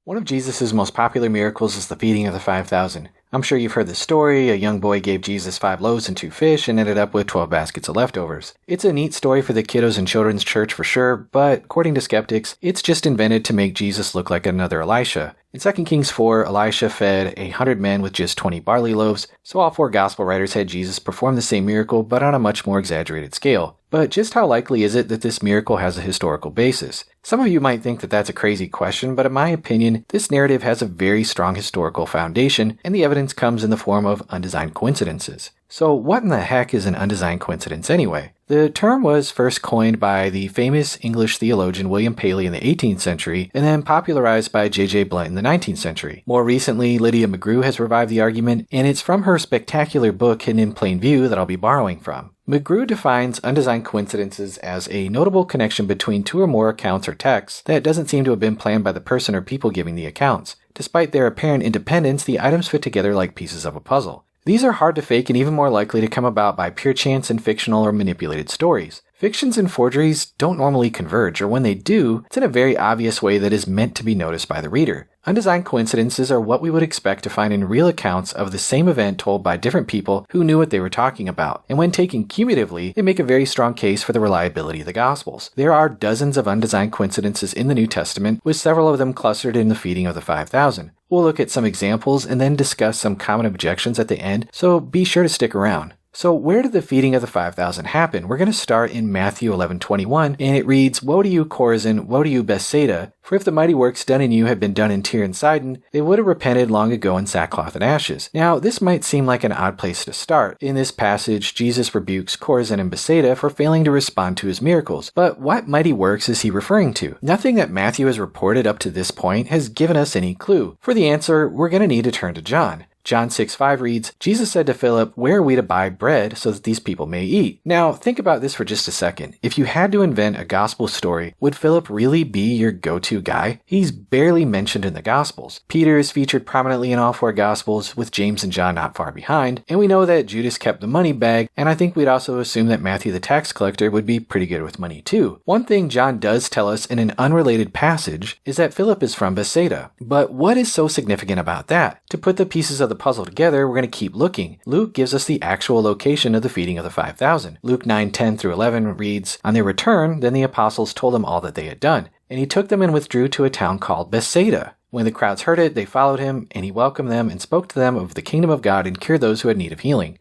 One of Jesus' most popular miracles is the feeding of the 5,000. I'm sure you've heard the story. A young boy gave Jesus 5 loaves and 2 fish and ended up with 12 baskets of leftovers. It's a neat story for the kiddos in children's church for sure, but according to skeptics, it's just invented to make Jesus look like another Elisha. In 2 Kings 4, Elisha fed 100 men with just 20 barley loaves, so all 4 gospel writers had Jesus perform the same miracle but on a much more exaggerated scale. But just how likely is it that this miracle has a historical basis? Some of you might think that that's a crazy question, but in my opinion, this narrative has a very strong historical foundation, and the evidence comes in the form of undesigned coincidences. So what in the heck is an undesigned coincidence anyway? The term was first coined by the famous English theologian William Paley in the 18th century, and then popularized by J.J. Blunt in the 19th century. More recently, Lydia McGrew has revived the argument, and it's from her spectacular book Hidden in Plain View that I'll be borrowing from. McGrew defines undesigned coincidences as a notable connection between 2 or more accounts or texts that doesn't seem to have been planned by the person or people giving the accounts. Despite their apparent independence, the items fit together like pieces of a puzzle. These are hard to fake and even more likely to come about by pure chance in fictional or manipulated stories. Fictions and forgeries don't normally converge, or when they do, it's in a very obvious way that is meant to be noticed by the reader. Undesigned coincidences are what we would expect to find in real accounts of the same event told by different people who knew what they were talking about, and when taken cumulatively, they make a very strong case for the reliability of the Gospels. There are dozens of undesigned coincidences in the New Testament, with several of them clustered in the feeding of the 5,000. We'll look at some examples and then discuss some common objections at the end, so be sure to stick around. So where did the feeding of the 5,000 happen? We're going to start in Matthew 11:21, and it reads, "Woe to you, Chorazin! Woe to you, Bethsaida! For if the mighty works done in you had been done in Tyre and Sidon, they would have repented long ago in sackcloth and ashes." Now, this might seem like an odd place to start. In this passage, Jesus rebukes Chorazin and Bethsaida for failing to respond to his miracles. But what mighty works is he referring to? Nothing that Matthew has reported up to this point has given us any clue. For the answer, we're going to need to turn to John. John 6:5 reads, "Jesus said to Philip, 'Where are we to buy bread so that these people may eat?'" Now, think about this for just a second. If you had to invent a gospel story, would Philip really be your go-to guy? He's barely mentioned in the Gospels. Peter is featured prominently in all 4 Gospels, with James and John not far behind, and we know that Judas kept the money bag, and I think we'd also assume that Matthew the tax collector would be pretty good with money too. One thing John does tell us in an unrelated passage is that Philip is from Bethsaida. But what is so significant about that? To put the pieces of the puzzle together, we're going to keep looking. Luke gives us the actual location of the feeding of the 5,000. Luke 9:10 through 11 reads, "On their return, then the apostles told them all that they had done. And he took them and withdrew to a town called Bethsaida. When the crowds heard it, they followed him, and he welcomed them and spoke to them of the kingdom of God and cured those who had need of healing."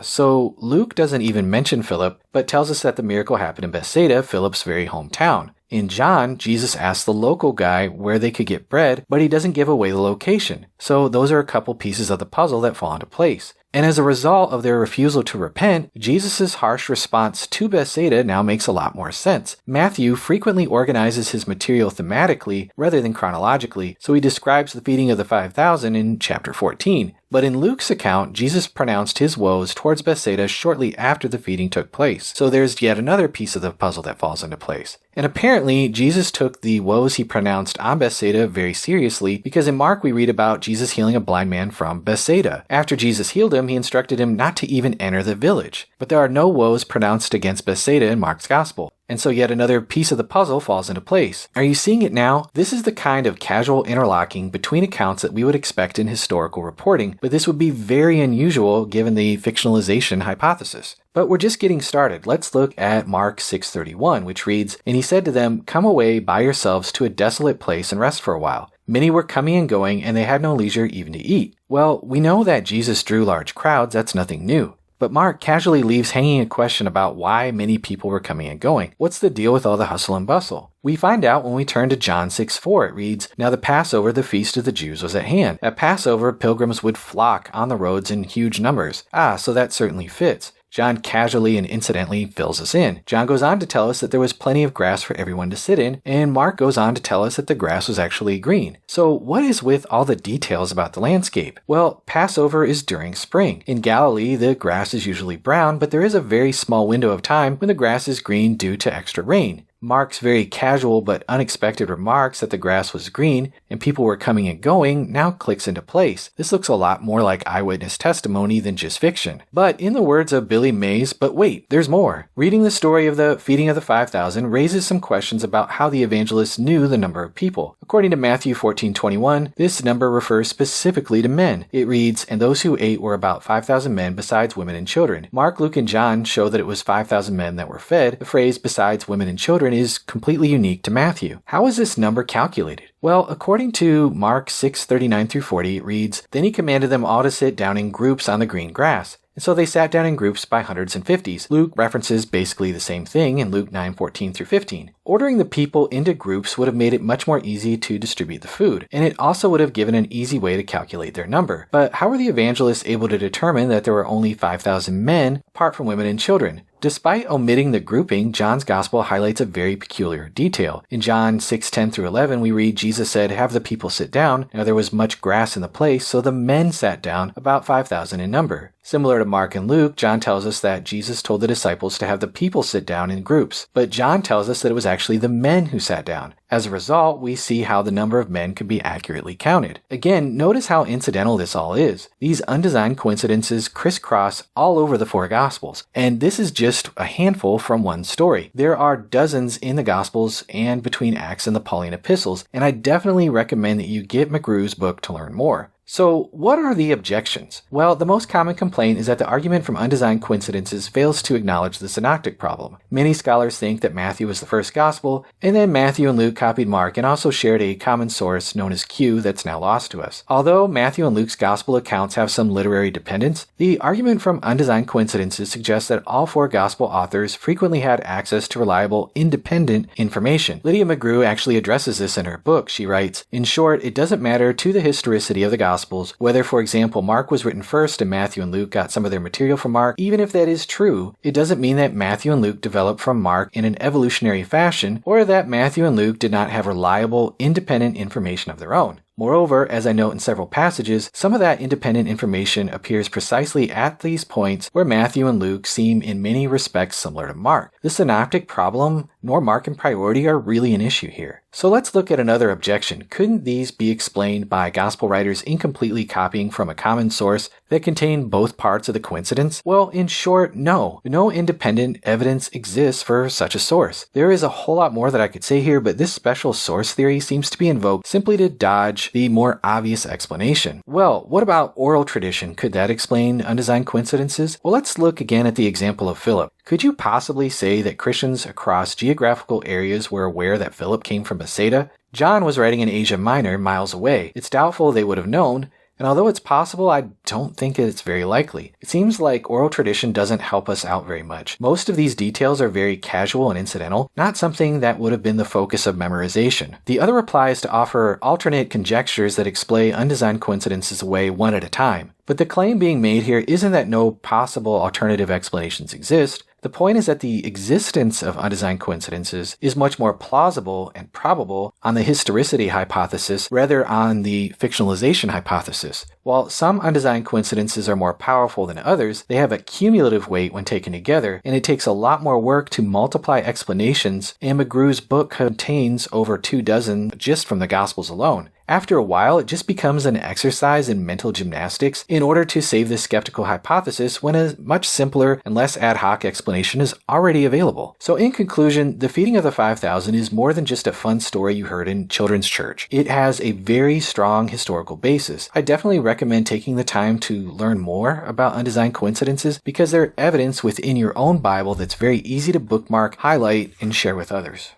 So Luke doesn't even mention Philip, but tells us that the miracle happened in Bethsaida, Philip's very hometown. In John, Jesus asks the local guy where they could get bread, but he doesn't give away the location. So those are a couple pieces of the puzzle that fall into place. And as a result of their refusal to repent, Jesus' harsh response to Bethsaida now makes a lot more sense. Matthew frequently organizes his material thematically rather than chronologically, so he describes the feeding of the 5,000 in chapter 14. But in Luke's account, Jesus pronounced his woes towards Bethsaida shortly after the feeding took place. So there's yet another piece of the puzzle that falls into place. And apparently, Jesus took the woes he pronounced on Bethsaida very seriously, because in Mark we read about Jesus healing a blind man from Bethsaida. After Jesus healed him, he instructed him not to even enter the village. But there are no woes pronounced against Bethsaida in Mark's gospel. And so yet another piece of the puzzle falls into place. Are you seeing it now? This is the kind of casual interlocking between accounts that we would expect in historical reporting, but this would be very unusual given the fictionalization hypothesis. But we're just getting started. Let's look at Mark 6:31, which reads, "And he said to them, 'Come away by yourselves to a desolate place and rest for a while.' Many were coming and going, and they had no leisure even to eat." Well, we know that Jesus drew large crowds. That's nothing new. But Mark casually leaves hanging a question about why many people were coming and going. What's the deal with all the hustle and bustle? We find out when we turn to John 6:4. It reads, "Now the Passover, the feast of the Jews, was at hand. At Passover, pilgrims would flock on the roads in huge numbers." So that certainly fits. John casually and incidentally fills us in. John goes on to tell us that there was plenty of grass for everyone to sit in, and Mark goes on to tell us that the grass was actually green. So what is with all the details about the landscape? Well, Passover is during spring. In Galilee, the grass is usually brown, but there is a very small window of time when the grass is green due to extra rain. Mark's very casual but unexpected remarks that the grass was green and people were coming and going now clicks into place. This looks a lot more like eyewitness testimony than just fiction. But in the words of Billy Mays, but wait, there's more. Reading the story of the feeding of the 5,000 raises some questions about how the evangelists knew the number of people. According to Matthew 14:21, this number refers specifically to men. It reads, "And those who ate were about 5,000 men besides women and children." Mark, Luke, and John show that it was 5,000 men that were fed. The phrase besides women and children is completely unique to Matthew. How is this number calculated? Well, according to Mark 6:39-40, it reads, "Then he commanded them all to sit down in groups on the green grass. And so they sat down in groups by hundreds and fifties." Luke references basically the same thing in Luke 9:14-15. Ordering the people into groups would have made it much more easy to distribute the food, and it also would have given an easy way to calculate their number. But how were the evangelists able to determine that there were only 5,000 men, apart from women and children? Despite omitting the grouping, John's Gospel highlights a very peculiar detail. In John 6:10-11, we read, "Jesus said, 'Have the people sit down.' Now there was much grass in the place, so the men sat down, about 5,000 in number." Similar to Mark and Luke, John tells us that Jesus told the disciples to have the people sit down in groups, but John tells us that it was actually the men who sat down. As a result, we see how the number of men could be accurately counted. Again, notice how incidental this all is. These undesigned coincidences crisscross all over the four Gospels, and this is just a handful from one story. There are dozens in the Gospels and between Acts and the Pauline epistles, and I definitely recommend that you get McGrew's book to learn more. So, what are the objections? Well, the most common complaint is that the argument from undesigned coincidences fails to acknowledge the synoptic problem. Many scholars think that Matthew was the first gospel, and then Matthew and Luke copied Mark and also shared a common source known as Q that's now lost to us. Although Matthew and Luke's gospel accounts have some literary dependence, the argument from undesigned coincidences suggests that all four gospel authors frequently had access to reliable, independent information. Lydia McGrew actually addresses this in her book. She writes, "In short, it doesn't matter to the historicity of the gospel whether, for example, Mark was written first and Matthew and Luke got some of their material from Mark. Even if that is true, it doesn't mean that Matthew and Luke developed from Mark in an evolutionary fashion, or that Matthew and Luke did not have reliable, independent information of their own. Moreover, as I note in several passages, some of that independent information appears precisely at these points where Matthew and Luke seem in many respects similar to Mark. The synoptic problem, nor Mark and priority are really an issue here. So let's look at another objection. Couldn't these be explained by gospel writers incompletely copying from a common source that contained both parts of the coincidence? Well, in short, no. No independent evidence exists for such a source. There is a whole lot more that I could say here, but this special source theory seems to be invoked simply to dodge the more obvious explanation. Well, what about oral tradition? Could that explain undesigned coincidences? Well, let's look again at the example of Philip. Could you possibly say that Christians across geographical areas were aware that Philip came from Bethsaida? John was writing in Asia Minor, miles away. It's doubtful they would have known, and although it's possible, I don't think it's very likely. It seems like oral tradition doesn't help us out very much. Most of these details are very casual and incidental, not something that would have been the focus of memorization. The other applies to offer alternate conjectures that explain undesigned coincidences away one at a time. But the claim being made here isn't that no possible alternative explanations exist. The point is that the existence of undesigned coincidences is much more plausible and probable on the historicity hypothesis rather on the fictionalization hypothesis. While some undesigned coincidences are more powerful than others, they have a cumulative weight when taken together, and it takes a lot more work to multiply explanations, and McGrew's book contains over 24 just from the Gospels alone. After a while, it just becomes an exercise in mental gymnastics in order to save the skeptical hypothesis when a much simpler and less ad hoc explanation is already available. So in conclusion, the feeding of the 5,000 is more than just a fun story you heard in children's church. It has a very strong historical basis. I definitely recommend taking the time to learn more about undesigned coincidences because they're evidence within your own Bible that's very easy to bookmark, highlight, and share with others.